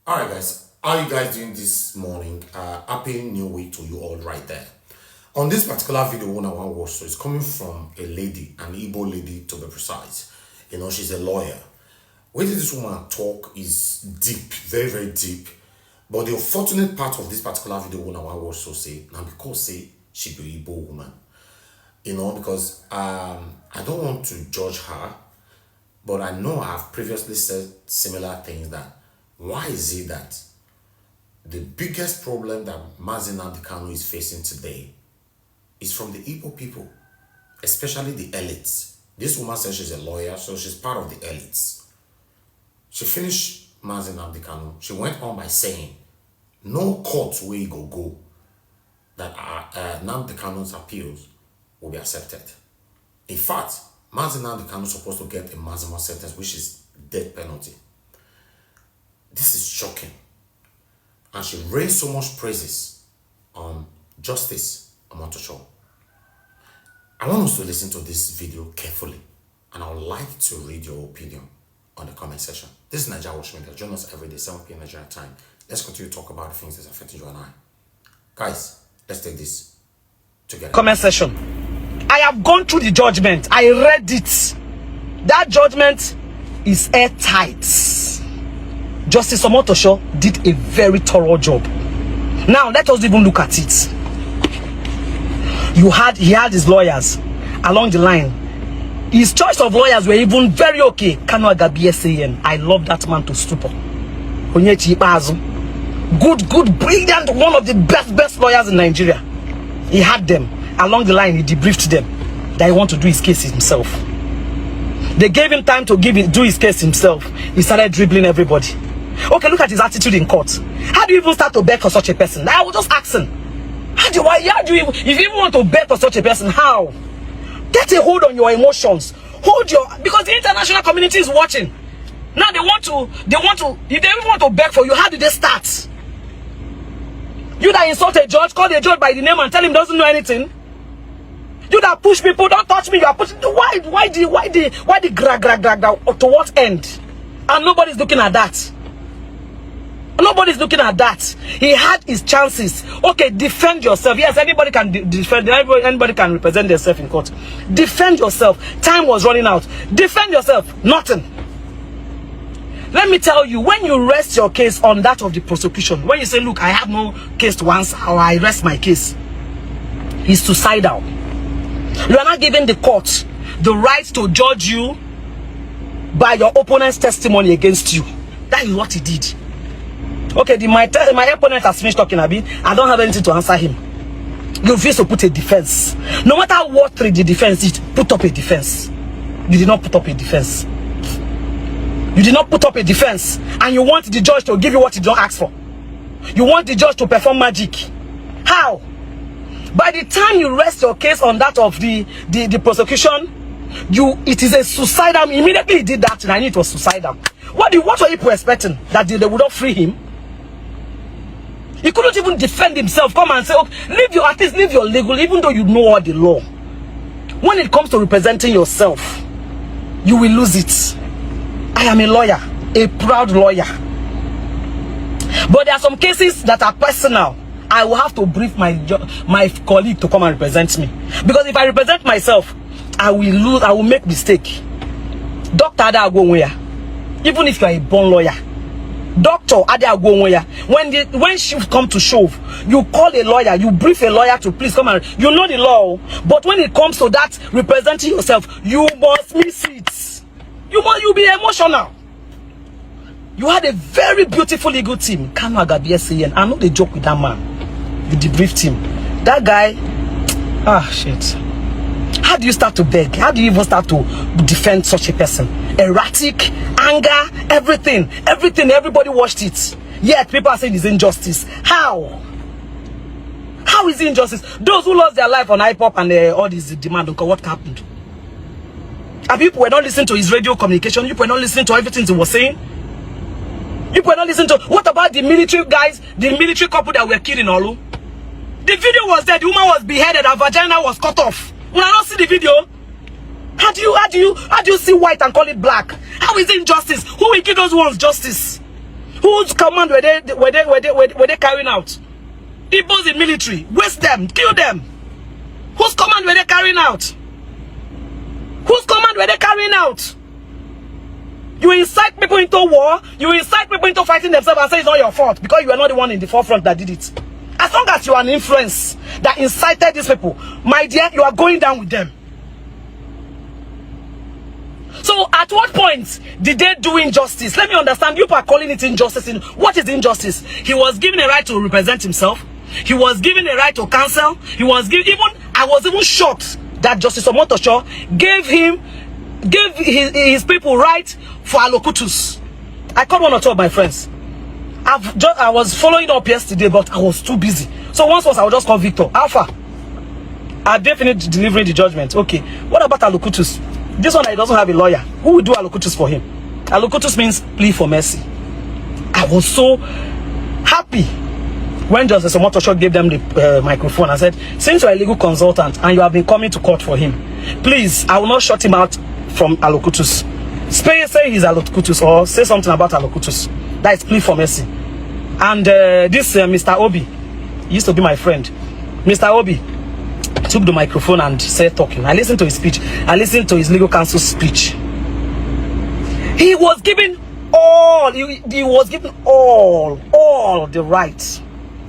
Alright guys, how are you guys doing this morning? Happy new week to you all right there. On this particular video, one I want to watch, so it's coming from a lady, an Igbo lady to be precise. You know, she's a lawyer. Where did this woman talk is deep, very, very deep. But the unfortunate part of this particular video, one I want to watch, so say, now because say she be Igbo woman. You know, because I don't want to judge her, but I know I've previously said similar things that why is it that the biggest problem that Nnamdi Kanu is facing today is from the Igbo people, especially the elites. This woman says she's a lawyer, so she's part of the elites. She finished Nnamdi Kanu. She went on by saying, no court where you go that Nnamdi Kanu's appeals will be accepted. In fact, Nnamdi Kanu is supposed to get a maximum sentence, which is death penalty. This is shocking. And she raised so much praises on Justice Omotocho. I want us to listen to this video carefully, and I would like to read your opinion on the comment section. This is NAIJA Watch Media. Join us every day, 7 p.m. Nigerian time. Let's continue to talk about the things that's affecting you and I. Guys, let's take this together. Comment section. I have gone through the judgment. I read it. That judgment is airtight. Justice Omotocho did a very thorough job. Now let us even look at it. He had his lawyers along the line. His choice of lawyers were even very okay. Kanu Agabi SAN. I love that man to stupor. Good, brilliant, one of the best lawyers in Nigeria. He had them along the line. He debriefed them that he want to do his case himself. They gave him time to do his case himself. He started dribbling everybody. Okay, look at his attitude in court. How do you even start to beg for such a person? I was just asking. If you even want to beg for such a person, how? Get a hold on your emotions. Because the international community is watching. Now they want to, if they even want to beg for you, how do they start? You that insult a judge, call the judge by the name and tell him doesn't know anything. You that push people, don't touch me, you are pushing. Why the drag, to what end? And nobody's looking at that. Nobody's looking at that. He had his chances. Okay, defend yourself. Yes, anybody can defend. Anybody can represent themselves in court. Defend yourself. Time was running out. Defend yourself. Nothing. Let me tell you, when you rest your case on that of the prosecution, when you say, look, I have no case to answer, or I rest my case, it's suicidal. You are not giving the court the right to judge you by your opponent's testimony against you. That is what he did. Okay, my opponent has finished talking a bit. I don't have anything to answer him. You refuse to put a defense. No matter what the defense is, put up a defense. You did not put up a defense. You did not put up a defense. And you want the judge to give you what you don't ask for. You want the judge to perform magic. How? By the time you rest your case on that of the prosecution, it is a suicidal. Immediately he did that, and I knew it was suicidal. What were people expecting? That they would not free him? He couldn't even defend himself. Come and say, okay, at least leave your legal, even though you know all the law. When it comes to representing yourself, you will lose it. I am a lawyer, a proud lawyer. But there are some cases that are personal. I will have to brief my colleague to come and represent me. Because if I represent myself, I will lose, I will make mistake. Dr. Adagwonweya, even if you are a born lawyer, Dr. Adagwonweya, when she come to shove, you call a lawyer, you brief a lawyer to please come and, you know the law. But when it comes to that representing yourself, you must miss it. You be emotional. You had a very beautiful legal team. Kanu Agabi SAN. I know they joke with that man. You debriefed him. That guy, shit. How do you start to beg? How do you even start to defend such a person? Erratic, anger, everything, everybody watched it. Yet people are saying it's injustice. How? How is it injustice? Those who lost their life on hip-hop and all this demand, what happened? And people were not listening to his radio communication. You were not listening to everything he was saying. You were not listening to, what about the military guys, the military couple that were killed in Olu? The video was there, the woman was beheaded, her vagina was cut off. When I don't see the video, how do you see white and call it black? How is it injustice? Who will give those ones justice? Whose command were they carrying out? Igbos in military, waste them, kill them. Whose command were they carrying out? Whose command were they carrying out? You incite people into war, you incite people into fighting themselves and say it's not your fault because you are not the one in the forefront that did it. As long as you are an influence that incited these people, my dear, you are going down with them. So at what point did they do injustice? Let me understand. You are calling it injustice. What is injustice? He was given a right to represent himself. He was given a right to counsel. He was given I was even shocked that Justice Omotosho gave his people right for allocutus. I called one or two of my friends. I was following up yesterday, but I was too busy. So once I would just call Victor. Alpha, I definitely delivering the judgment. Okay, what about allocutus? This one, he doesn't have a lawyer. Who will do allocutus for him? Allocutus means plea for mercy. I was so happy when Justice Omotosho gave them the microphone. I said, since you're a legal consultant and you have been coming to court for him, please, I will not shut him out from allocutus. Say he's allocutus or say something about allocutus. That is plea for mercy. And this Mr. Obi, he used to be my friend. Mr. Obi took the microphone and said talking. I listened to his speech. I listened to his legal counsel's speech. He was given all, he was given all the rights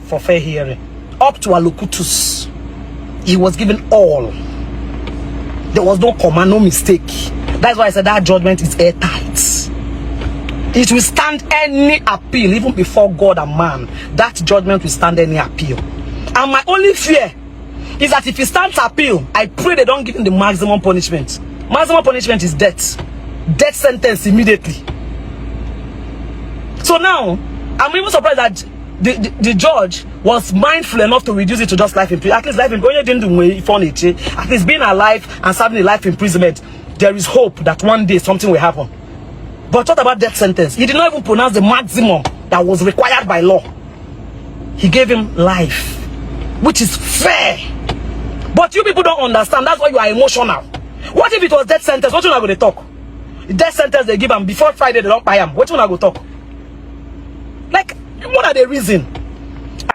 for fair hearing. Up to allocutus. He was given all. There was no comma, no mistake. That's why I said that judgment is airtight. It will stand any appeal, even before God and man. That judgment will stand any appeal. And my only fear is that if he stands appeal, I pray they don't give him the maximum punishment. Maximum punishment is death. Death sentence immediately. So now, I'm even surprised that the judge was mindful enough to reduce it to just life imprisonment. At least life imprisonment. At least being alive and serving a life imprisonment, there is hope that one day something will happen. But what about death sentence? He did not even pronounce the maximum that was required by law. He gave him life, which is fair. But you people don't understand. That's why you are emotional. What if it was death sentence? What you not going to talk? The death sentence they give him before Friday they don't buy him. What you not going to talk? Like, what are the reason?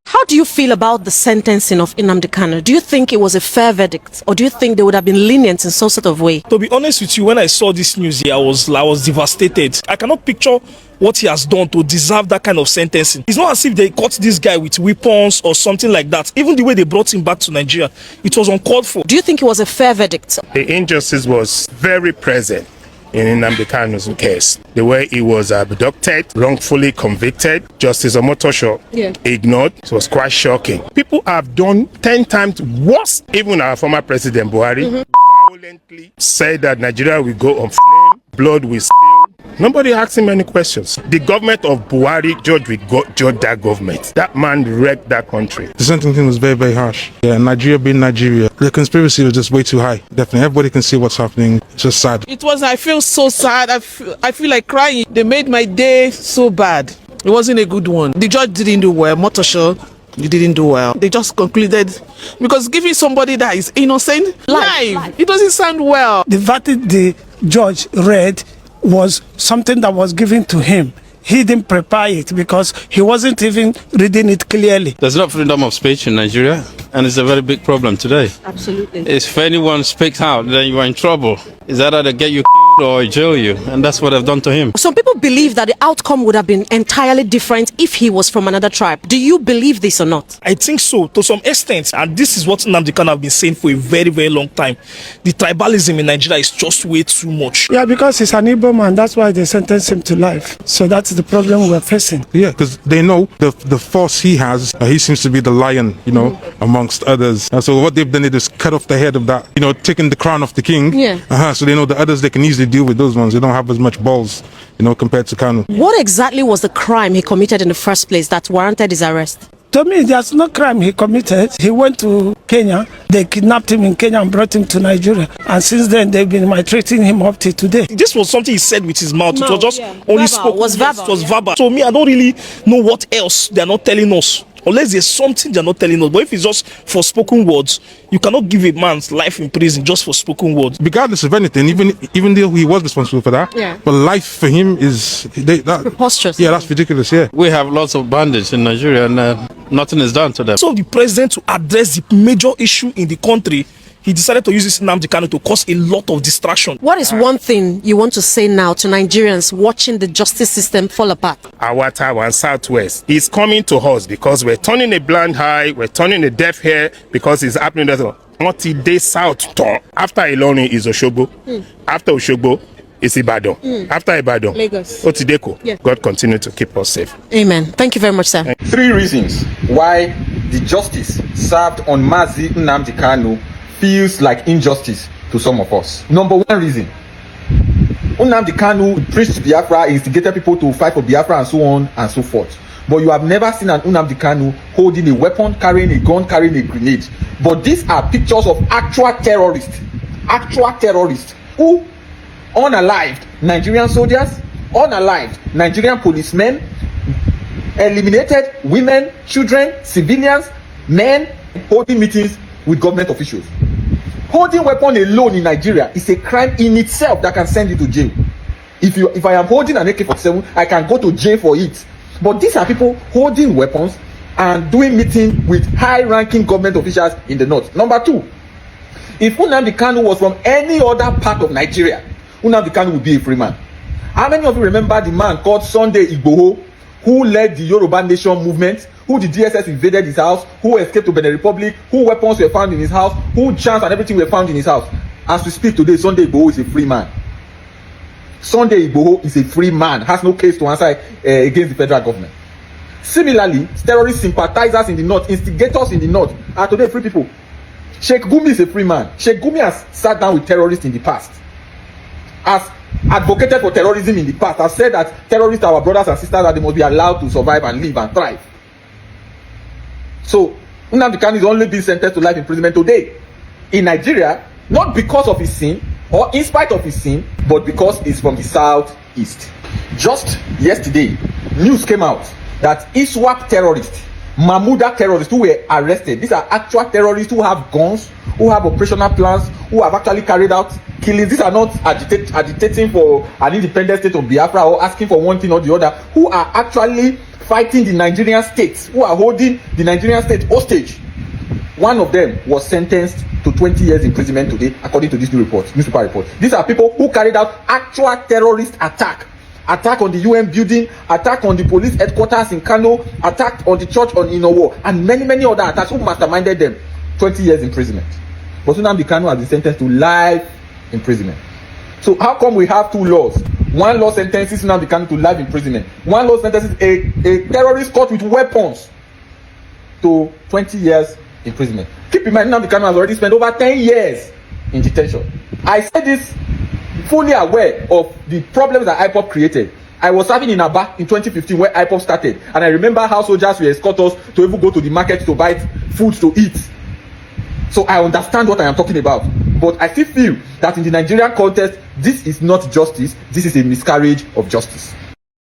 How do you feel about the sentencing of Nnamdi Kanu? Do you think it was a fair verdict, or do you think they would have been lenient in some sort of way? To be honest with you, when I saw this news here, I was devastated. I cannot picture what he has done to deserve that kind of sentencing. It's not as if they caught this guy with weapons or something like that. Even the way they brought him back to Nigeria, it was uncalled for. Do you think it was a fair verdict? The injustice was very present in Nnamdi Kanu's case. The way he was abducted, wrongfully convicted, Justice Omotosho ignored. It was quite shocking. People have done 10 times worse. Even our former President Buhari violently said that Nigeria will go on flame, blood will spill. Nobody asked him any questions. The government of Buhari judged that government. That man wrecked that country. The sentencing was very, very harsh. Yeah, Nigeria being Nigeria, the conspiracy was just way too high. Definitely, everybody can see what's happening. It's just sad. It was, I feel so sad. I feel like crying. They made my day so bad. It wasn't a good one. The judge didn't do well. Motosho, you didn't do well. They just concluded, because giving somebody that is innocent life, it doesn't sound well. The verdict the judge read was something that was given to him. He didn't prepare it because he wasn't even reading it clearly. There's not freedom of speech in Nigeria, and it's a very big problem today. Absolutely. If anyone speaks out, then you are in trouble. It's either they get you killed or jail you, and that's what they've done to him. Some people believe that the outcome would have been entirely different if he was from another tribe. Do you believe this or not? I think so, to some extent, and this is what Nnamdi Kanu have been saying for a very, very long time. The tribalism in Nigeria is just way too much. Yeah, because he's an Igbo man, that's why they sentenced him to life. So that's the problem we're facing. Yeah, because they know the force he has. He seems to be the lion, you know, amongst others. So what they've done is cut off the head of that, you know, taking the crown off the king. Yeah. So they know the others, they can easily deal with those ones. They don't have as much balls, you know, compared to Kanu. What exactly was the crime he committed in the first place that warranted his arrest? To me, there's no crime he committed. He went to Kenya. They kidnapped him in Kenya and brought him to Nigeria. And since then, they've been maltreating him up to today. This was something he said with his mouth. It was just only spoken. Was verbal. It was verbal. So me, I don't really know what else they are not telling us unless there's something they're not telling us. But if it's just for spoken words, you cannot give a man's life in prison just for spoken words. Regardless of anything, even though he was responsible for that, but life for him is preposterous. Yeah, that's ridiculous. Yeah, We have lots of bandits in Nigeria, and nothing is done to them. So the president, to address the major issue in the country, he decided to use this Nnamdi Kanu to cause a lot of distraction. What is one thing you want to say now to Nigerians watching the justice system fall apart? Awata and Southwest is coming to us because we're turning a blind eye, we're turning a deaf ear because it's happening. Multi-day South turn. After Ilorin is Osogbo. After Osogbo is Ibadan. After Ibadan, Lagos. Otideko. Yeah. God continue to keep us safe. Amen. Thank you very much, sir. 3 reasons why the justice served on Mazi Nnamdi Kanu feels like injustice to some of us. Number 1 reason, Nnamdi Kanu preached Biafra, instigated people to fight for Biafra and so on and so forth. But you have never seen an Nnamdi Kanu holding a weapon, carrying a gun, carrying a grenade. But these are pictures of actual terrorists who unalived Nigerian soldiers, unalived Nigerian policemen, eliminated women, children, civilians, men, holding meetings with government officials. Holding weapon alone in Nigeria is a crime in itself that can send you to jail. If I am holding an AK-47, I can go to jail for it. But these are people holding weapons and doing meetings with high-ranking government officials in the north. Number 2, if Nnamdi Kanu was from any other part of Nigeria, Nnamdi Kanu would be a free man. How many of you remember the man called Sunday Igboho, who led the Yoruba Nation movement, who the DSS invaded his house, who escaped to Benin Republic, who weapons were found in his house, who charms and everything were found in his house? As we speak today, Sunday Igboho is a free man. Sunday Igboho is a free man, has no case to answer against the federal government. Similarly, terrorist sympathizers in the north, instigators in the north, are today free people. Sheikh Gumi is a free man. Sheikh Gumi has sat down with terrorists in the past, has advocated for terrorism in the past, has said that terrorists are our brothers and sisters, that they must be allowed to survive and live and thrive. So Nnamdi Kanu is only being sentenced to life imprisonment today in Nigeria, not because of his sin or in spite of his sin, but because he's from the southeast. Just yesterday, news came out that ISWAP terrorists, Mahmuda terrorists who were arrested, these are actual terrorists who have guns, who have operational plans, who have actually carried out killings. These are not agitating for an independent state of Biafra or asking for one thing or the other, who are actually fighting the Nigerian state, who are holding the Nigerian state hostage. One of them was sentenced to 20 years imprisonment today, according to this newspaper report. These are people who carried out actual terrorist attack on the UN building, attack on the police headquarters in Kanu, attack on the church on Inowo, and many other attacks. Who masterminded them? 20 years imprisonment. But Nnamdi Kanu has been sentenced to life imprisonment. So how come we have 2 laws? One law sentences Nnamdi Kanu to life imprisonment. One law sentences a terrorist caught with weapons to 20 years imprisonment. Keep in mind, Nnamdi Kanu has already spent over 10 years in detention. I said this fully aware of the problems that IPOP created. I was serving in Aba in 2015 where IPOP started, and I remember how soldiers were escort us to even go to the market to buy food to eat. So I understand what I am talking about. But I still feel that in the Nigerian context, this is not justice. This is a miscarriage of justice.